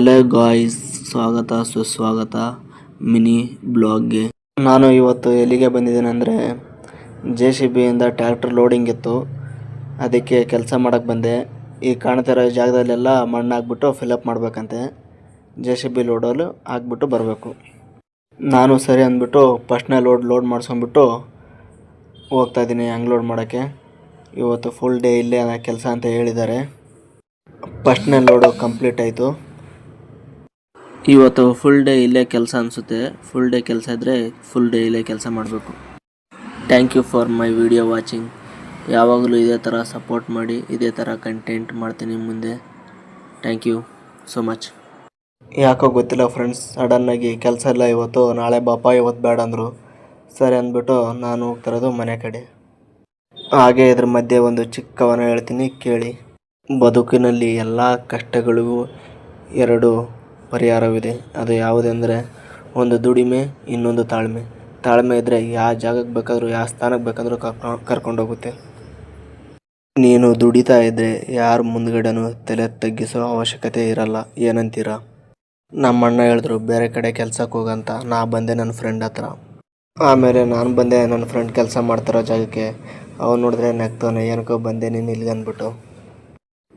Hello guys, ಸ್ವಾಗತ ಸುಸ್ವಾಗತ mini ಬ್ಲಾಗ್ಗೆ. ನಾನು ಇವತ್ತು ಎಲ್ಲಿಗೆ ಬಂದಿದ್ದೇನೆ ಅಂದರೆ JCBಯಿಂದ ಟ್ರ್ಯಾಕ್ಟರ್ ಲೋಡಿಂಗ್ ಇತ್ತು, ಅದಕ್ಕೆ ಕೆಲಸ ಮಾಡೋಕ್ಕೆ ಬಂದೆ. ಈ ಕಾಣ್ತಿರೋ ಜಾಗದಲ್ಲೆಲ್ಲ ಮಣ್ಣು ಹಾಕ್ಬಿಟ್ಟು ಫಿಲಪ್ ಮಾಡಬೇಕಂತೆ. JCB ಲೋಡಲ್ಲಿ ಹಾಕ್ಬಿಟ್ಟು ಬರಬೇಕು. ನಾನು ಸರಿ ಅಂದ್ಬಿಟ್ಟು ಫಸ್ಟ್ನೇ ಲೋಡ್ ಮಾಡಿಸ್ಕೊಂಡ್ಬಿಟ್ಟು ಹೋಗ್ತಾಯಿದ್ದೀನಿ ಅನ್ಲೋಡ್ ಮಾಡೋಕ್ಕೆ. ಇವತ್ತು ಫುಲ್ ಡೇ ಇಲ್ಲೇ ಕೆಲಸ ಅಂತ ಹೇಳಿದ್ದಾರೆ. ಫಸ್ಟ್ನೇ ಲೋಡು ಕಂಪ್ಲೀಟ್ ಆಯಿತು. ಇವತ್ತು ಫುಲ್ ಡೇ ಇಲ್ಲೇ ಕೆಲಸ ಅನಿಸುತ್ತೆ. ಫುಲ್ ಡೇ ಕೆಲಸ ಇದ್ದರೆ ಫುಲ್ ಡೇ ಇಲ್ಲೇ ಕೆಲಸ ಮಾಡಬೇಕು. Thank you for my video watching. ಯಾವಾಗಲೂ ಇದೇ ಥರ ಸಪೋರ್ಟ್ ಮಾಡಿ, ಇದೇ ಥರ ಕಂಟೆಂಟ್ ಮಾಡ್ತೀನಿ ಮುಂದೆ. Thank you so much. ಯಾಕೋ ಗೊತ್ತಿಲ್ಲ ಫ್ರೆಂಡ್ಸ್, ಸಡನ್ನಾಗಿ ಕೆಲಸ ಇಲ್ಲ ಇವತ್ತು, ನಾಳೆ ಬಾಪ ಇವತ್ತು ಬೇಡ ಅಂದರು. ಸರಿ ಅಂದ್ಬಿಟ್ಟು ನಾನು ಹೋಗ್ತಿರೋದು ಮನೆ ಕಡೆ. ಹಾಗೆ ಇದ್ರ ಮಧ್ಯೆ ಒಂದು ಚಿಕ್ಕವನ ಹೇಳ್ತೀನಿ ಕೇಳಿ. ಬದುಕಿನಲ್ಲಿ ಎಲ್ಲ ಕಷ್ಟಗಳಿಗೂ ಎರಡು ಪರಿಹಾರವಿದೆ. ಅದು ಯಾವುದೆಂದರೆ ಒಂದು ದುಡಿಮೆ, ಇನ್ನೊಂದು ತಾಳ್ಮೆ. ತಾಳ್ಮೆ ಇದ್ದರೆ ಯಾವ ಜಾಗಕ್ಕೆ ಬೇಕಾದರೂ ಯಾವ ಸ್ಥಾನಕ್ಕೆ ಬೇಕಾದರೂ ಕರ್ಕೊಂಡೋಗುತ್ತೆ. ನೀನು ದುಡಿತಾ ಇದ್ದರೆ ಯಾರ ಮುಂದ್ಗಡೆನೂ ತಲೆ ತಗ್ಗಿಸೋ ಅವಶ್ಯಕತೆ ಇರಲ್ಲ. ಏನಂತೀರಾ? ನಮ್ಮ ಅಣ್ಣ ಹೇಳಿದ್ರು ಬೇರೆ ಕಡೆ ಕೆಲ್ಸಕ್ಕೆ ಹೋಗಂತ. ನಾ ಬಂದೆ ನನ್ನ ಫ್ರೆಂಡ್ ಹತ್ರ. ಆಮೇಲೆ ನಾನು ಬಂದೆ ನನ್ನ ಫ್ರೆಂಡ್ ಕೆಲಸ ಮಾಡ್ತಿರೋ ಜಾಗಕ್ಕೆ. ಅವ್ನು ನೋಡಿದ್ರೆ ನಗ್ತಾನೆ, ಏನಕ್ಕೋ ಬಂದೆ ನೀನು ಇಲ್ಲಿಗೆ ಅಂದ್ಬಿಟ್ಟು.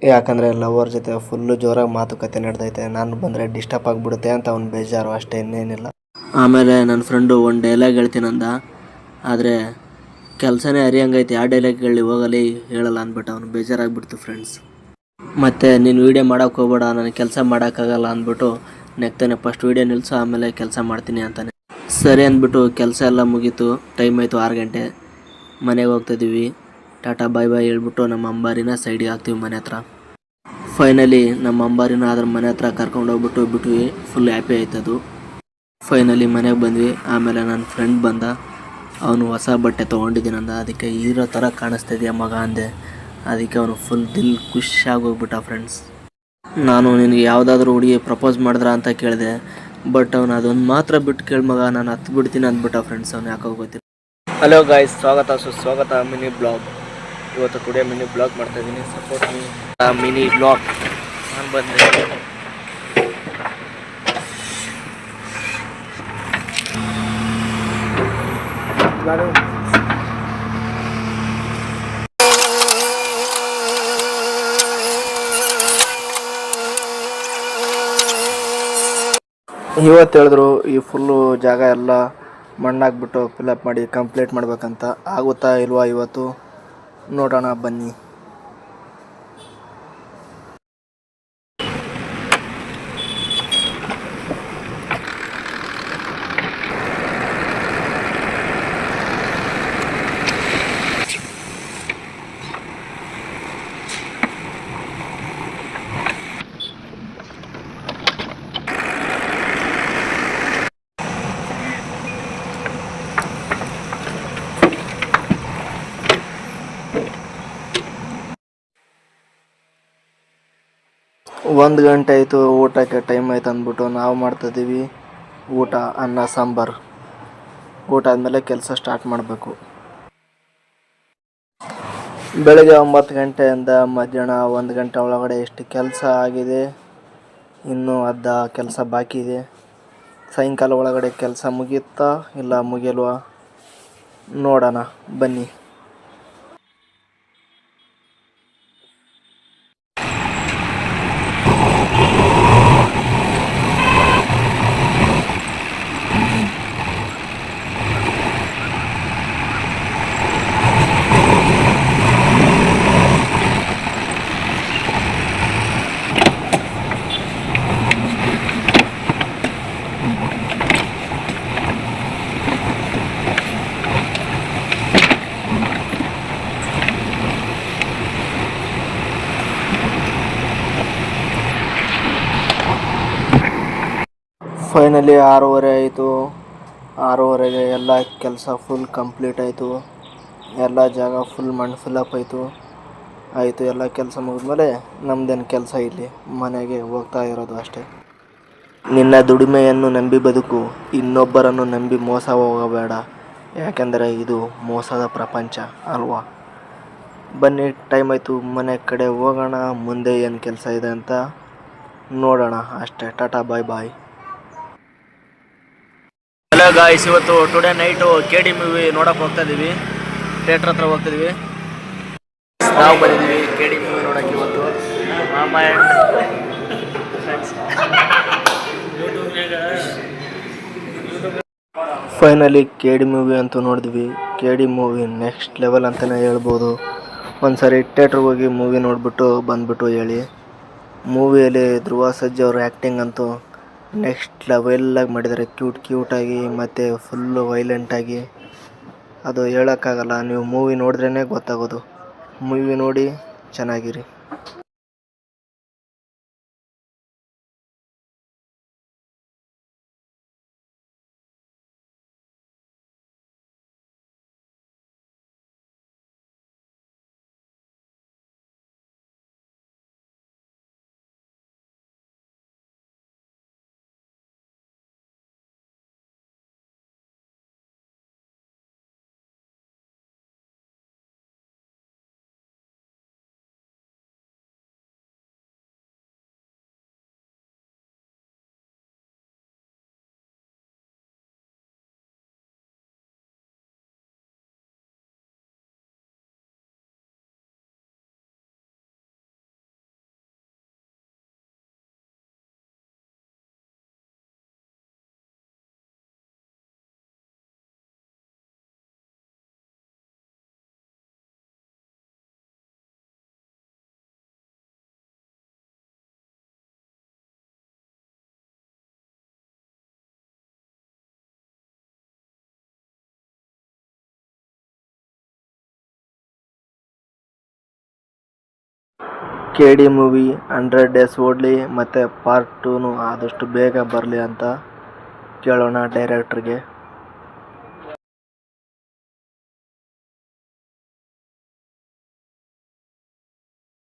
ಯಾಕಂದರೆ ಲವರ್ ಜೊತೆ ಫುಲ್ಲು ಜೋರಾಗಿ ಮಾತುಕತೆ ನಡೆದೈತೆ. ನಾನು ಬಂದರೆ ಡಿಸ್ಟರ್ಬ್ ಆಗಿಬಿಡುತ್ತೆ ಅಂತ ಅವ್ನು ಬೇಜಾರು, ಅಷ್ಟೇ, ಇನ್ನೇನಿಲ್ಲ. ಆಮೇಲೆ ನನ್ನ ಫ್ರೆಂಡು ಒಂದು ಡೈಲಾಗ್ ಹೇಳ್ತೀನಂದ, ಆದರೆ ಕೆಲಸನೇ ಹರಿಯಂಗೈತೆ, ಆ ಡೈಲಾಗ್ ಹೋಗಲಿ ಹೇಳಲ್ಲ ಅಂದ್ಬಿಟ್ಟು ಅವನು ಬೇಜಾರಾಗ್ಬಿಡ್ತು ಫ್ರೆಂಡ್ಸ್. ಮತ್ತು ನೀನು ವೀಡಿಯೋ ಮಾಡೋಕ್ಕೆ ಹೋಗ್ಬೇಡ, ನನಗೆ ಕೆಲಸ ಮಾಡೋಕ್ಕಾಗಲ್ಲ ಅಂದ್ಬಿಟ್ಟು ನೆಗ್ತಾನೆ. ಫಸ್ಟ್ ವೀಡಿಯೋ ನಿಲ್ಲಿಸು, ಆಮೇಲೆ ಕೆಲಸ ಮಾಡ್ತೀನಿ ಅಂತಾನೆ. ಸರಿ ಅಂದ್ಬಿಟ್ಟು ಕೆಲಸ ಎಲ್ಲ ಮುಗೀತು. ಟೈಮ್ ಆಯಿತು 6 ಗಂಟೆ. ಮನೆಗೆ ಹೋಗ್ತಾಯಿದ್ದೀವಿ. ಟಾಟಾ ಬಾಯ್ ಬಾಯ್ ಹೇಳ್ಬಿಟ್ಟು ನಮ್ಮ ಅಂಬಾರಿನ ಸೈಡಿಗೆ ಹಾಕ್ತೀವಿ ಮನೆ ಹತ್ರ. ಫೈನಲಿ ನಮ್ಮ ಅಂಬಾರಿನ ಅದ್ರ ಮನೆ ಹತ್ರ ಕರ್ಕೊಂಡೋಗ್ಬಿಟ್ಟು ಬಿಟ್ವಿ. Full happy ಆಯ್ತದು. ಫೈನಲಿ ಮನೆಗೆ ಬಂದ್ವಿ. ಆಮೇಲೆ ನನ್ನ ಫ್ರೆಂಡ್ ಬಂದ, ಅವನು ಹೊಸ ಬಟ್ಟೆ ತೊಗೊಂಡಿದ್ದೀನಂದ. ಅದಕ್ಕೆ ಹೀರೋ ಥರ ಕಾಣಿಸ್ತಿದ್ಯಾ ಮಗ ಅಂದೆ. ಅದಕ್ಕೆ ಅವನು ಫುಲ್ ದಿಲ್ ಖುಷಿಯಾಗಿ ಹೋಗ್ಬಿಟ್ಟ ಫ್ರೆಂಡ್ಸ್. ನಾನು ನಿನಗೆ ಯಾವುದಾದ್ರೂ ಹುಡುಗಿ ಪ್ರಪೋಸ್ ಮಾಡಿದ್ರ ಅಂತ ಕೇಳಿದೆ, ಬಟ್ ಅವನು ಅದೊಂದು ಮಾತ್ರ ಬಿಟ್ಟು ಕೇಳಿ ಮಗ, ನಾನು ಹತ್ತು ಬಿಡ್ತೀನಿ ಅಂದ್ಬಿಟ್ಟ ಫ್ರೆಂಡ್ಸ್. ಅವ್ನು ಯಾಕೋ ಗೊತ್ತಿಲ್ಲ. ಹಲೋ ಗಾಯ್ಸ್, ಸ್ವಾಗತ ಸುಸ್ವಾಗತ ಮಿನಿ ಬ್ಲಾಗ್. ಇವತ್ತು ಟುಡೇ ಮಿನಿ ಬ್ಲಾಗ್ ಮಾಡ್ತಾಯಿದ್ದೀನಿ. Support mini blog. ನಾನು ಬಂದೆ ಇವತ್ತು ಹೇಳಿದ್ರು ಈ ಫುಲ್ಲು ಜಾಗ ಎಲ್ಲ ಮಣ್ಣಾಕ್ಬಿಟ್ಟು ಫಿಲಪ್ ಮಾಡಿ ಕಂಪ್ಲೀಟ್ ಮಾಡ್ಬೇಕಂತ. ಆಗುತ್ತಾ ಇಲ್ವಾ ಇವತ್ತು ನೋಡೋಣ ಬನ್ನಿ. ಒಂದು ಗಂಟೆ ಆಯಿತು, ಊಟಕ್ಕೆ ಟೈಮ್ ಆಯ್ತು ಅಂದ್ಬಿಟ್ಟು ನಾವು ಮಾಡ್ತಾಯಿದ್ದೀವಿ ಊಟ. ಅನ್ನ ಸಾಂಬಾರು. ಊಟ ಆದಮೇಲೆ ಕೆಲಸ ಸ್ಟಾರ್ಟ್ ಮಾಡಬೇಕು. ಬೆಳಗ್ಗೆ 9 ಗಂಟೆಯಿಂದ ಮಧ್ಯಾಹ್ನ 1 ಗಂಟೆ ಒಳಗಡೆ ಎಷ್ಟು ಕೆಲಸ ಆಗಿದೆ, ಇನ್ನೂ ಅರ್ಧ ಕೆಲಸ ಬಾಕಿ ಇದೆ. ಸಾಯಂಕಾಲ ಒಳಗಡೆ ಕೆಲಸ ಮುಗಿಯುತ್ತಾ ಇಲ್ಲ ಮುಗಿಯಲ್ವಾ ನೋಡೋಣ ಬನ್ನಿ. ಫೈನಲಿ 6:30 ಆಯಿತು. 6:30ಗೆ ಎಲ್ಲ ಕೆಲಸ ಫುಲ್ ಕಂಪ್ಲೀಟ್ ಆಯಿತು. ಎಲ್ಲ ಜಾಗ ಫುಲ್ ಮಣ್ಣು ಫಿಲಪ್ ಆಯಿತು. ಎಲ್ಲ ಕೆಲಸ ಮುಗಿದ್ಮೇಲೆ ನಮ್ಮದೇನು ಕೆಲಸ ಇಲ್ಲಿ ಮನೆಗೆ ಹೋಗ್ತಾ ಇರೋದು ಅಷ್ಟೇ. ನಿನ್ನ ದುಡಿಮೆಯನ್ನು ನಂಬಿ ಬದುಕು, ಇನ್ನೊಬ್ಬರನ್ನು ನಂಬಿ ಮೋಸ ಹೋಗಬೇಡ. ಯಾಕೆಂದರೆ ಇದು ಮೋಸದ ಪ್ರಪಂಚ ಅಲ್ವಾ. ಬನ್ನಿ, ಟೈಮ್ ಆಯಿತು, ಮನೆ ಕಡೆ ಹೋಗೋಣ. ಮುಂದೆ ಏನು ಕೆಲಸ ಇದೆ ಅಂತ ನೋಡೋಣ ಅಷ್ಟೇ. ಟಾಟಾ ಬಾಯ್ ಬಾಯ್. ಹಲೋ ಗಾಯ್ಸ್, ಇವತ್ತು ಟುಡೇ ನೈಟು KD ಮೂವಿ ನೋಡಕ್ಕೆ ಹೋಗ್ತಾ ಇದ್ದೀವಿ. ಥಿಯೇಟ್ರ್ ಹತ್ರ ಹೋಗ್ತಾ ಇದೀವಿ. ನಾವು ಬಂದಿದ್ದೀವಿ KD ಮೂವಿ ನೋಡೋಕ್ಕೆ ಇವತ್ತು. ಫೈನಲಿ KD ಮೂವಿ ಅಂತೂ ನೋಡಿದ್ವಿ. KD ಮೂವಿ ನೆಕ್ಸ್ಟ್ ಲೆವೆಲ್ ಅಂತಲೇ ಹೇಳ್ಬೋದು. ಒಂದ್ಸರಿ ಥಿಯೇಟ್ರಿಗೆ ಹೋಗಿ ಮೂವಿ ನೋಡಿಬಿಟ್ಟು ಬಂದುಬಿಟ್ಟು ಹೇಳಿ. ಮೂವಿಯಲ್ಲಿ ಧ್ರುವ ಸರ್ಜಾ ಅವ್ರ ಆ್ಯಕ್ಟಿಂಗ್ ಅಂತೂ ನೆಕ್ಸ್ಟ್ ಲೆವೆಲ್ಲಾಗಿ ಮಾಡಿದ್ದಾರೆ. ಕ್ಯೂಟಾಗಿ ಮತ್ತು ಫುಲ್ಲು ವೈಲೆಂಟಾಗಿ. ಅದು ಹೇಳೋಕ್ಕಾಗಲ್ಲ, ನೀವು ಮೂವಿ ನೋಡಿದ್ರೇ ಗೊತ್ತಾಗೋದು. ಮೂವಿ ನೋಡಿ ಚೆನ್ನಾಗಿರಿ. KD ಮೂವಿ 100 ಡೇಸ್ ಓಡಲಿ ಮತ್ತು ಪಾರ್ಟ್ 2 ಆದಷ್ಟು ಬೇಗ ಬರಲಿ ಅಂತ ಕೇಳೋಣ ಡೈರೆಕ್ಟ್ರಿಗೆ.